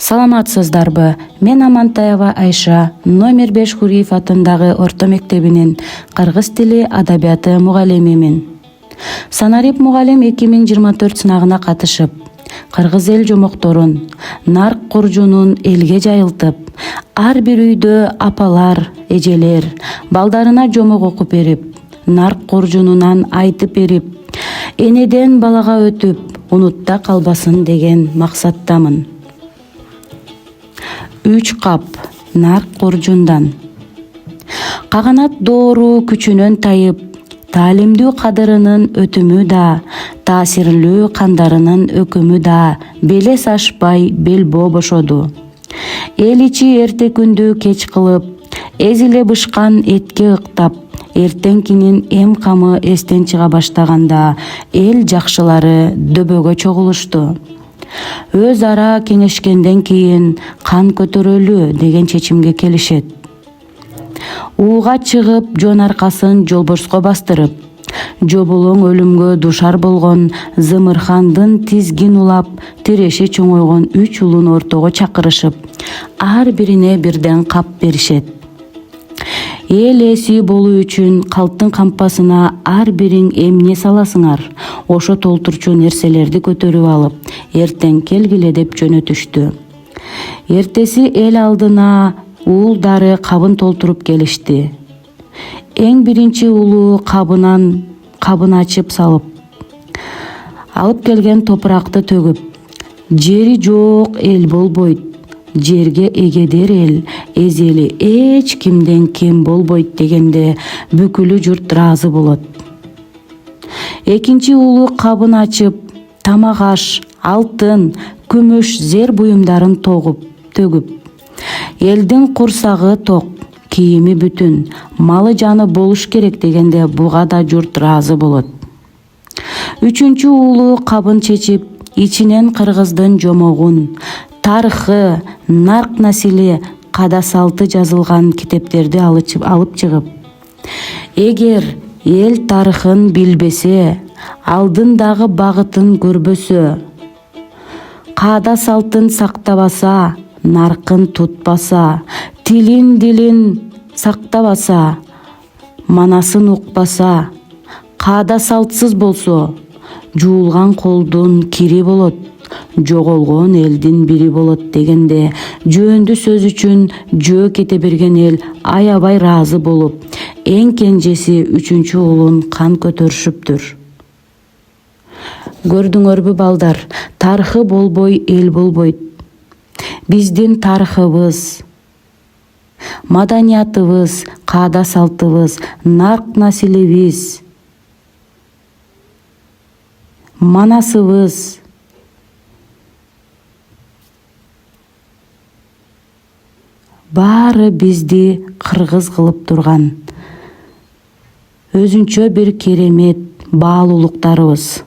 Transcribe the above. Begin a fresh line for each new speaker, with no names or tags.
Саламатсыздарбы? Мен Амантаева Айша, номер 5 Хуриев атындагы орто мектебинин кыргыз тили адабияты мугалимимин. Санарип мугалим 2024 сынагына катышып, кыргыз эл жомокторун, нарк куржунун элге жайылтып, ар бир үйдө апалар, эжелер балдарына жомок окуп берип, нарк куржунунан айтып берип, энеден балага өтүп, унутта калбасын деген максаттамын. 3 кап нарк куржундан. Каганат доору күчүнөн тайып, таалимдүү кадырынын өтүмү да, таасирлүү кандарынын өкүмү да белес ашпай белбоо бошоду. Эл ичи эрте күндү кеч кылып, эзиле бышкан этке ыктап, эртеңкинин эм камы эстен чыга баштаганда эл жакшылары дөбөгө чогулушту. Өз ара кеңешкенден кийин кан көтөрөлү деген чечимге келишет. Ууга чыгып, жон аркасын жолборско бастырып, жобулуң өлүмгө душар болгон Зымырхандын тизгин улап, тиреши чоңойгон 3 улун ортого чакырышып, ар бирине бирден кап беришет. Эл эси болуу үчүн калктын кампасына ар бириң эмне саласыңар, ошо толтурчу нерселерди көтөрүп алып, эртең келгиле деп жөнөтүштү. Эртеси эл алдына уулдары кабын толтуруп келишти. Эң биринчи уулу кабын ачып салып, алып келген топуракты төгүп, жери жок эл болбойт, жерге эгедер эл, эзели эч кимден кем болбойт дегенде бүкүлү журт ыраазы болот. Экинчи уулу кабын ачып, тамак аш, алтын, күмүш, зер буюмдарын төгүп, элдин курсагы ток, кийими бүтүн, малы жаны болуш керек дегенде буга да журт ыраазы болот. Үчүнчү уулу кабын чечип, ичинен кыргыздын жомогун, тарыхы, нарк насили, када салты жазылган китептерди алып чыгып, эгер эл тарыхын билбесе, алдындагы багытын көрбөсө, када салтын сактабаса, наркын тутпаса, дилин сактабаса, манасын укпаса, када салтсыз болсо, жуулган колдун кири болот, жоголгон элдин бири болот дегенде жөөндүү сөз үчүн жөө кете берген эл аябай ыраазы болуп, эң кенжеси 3-чү уулун кан көтөрүшүптүр. Көрдүңөрбү балдар, тарыхы болбой эл болбойт. Биздин тарыхыбыз, маданиятыбыз, каада салтыбыз, нарк насилибиз, манасыбыз баары бизди кыргыз кылып турган өзүнчө бир керемет баалуулуктарыбыз.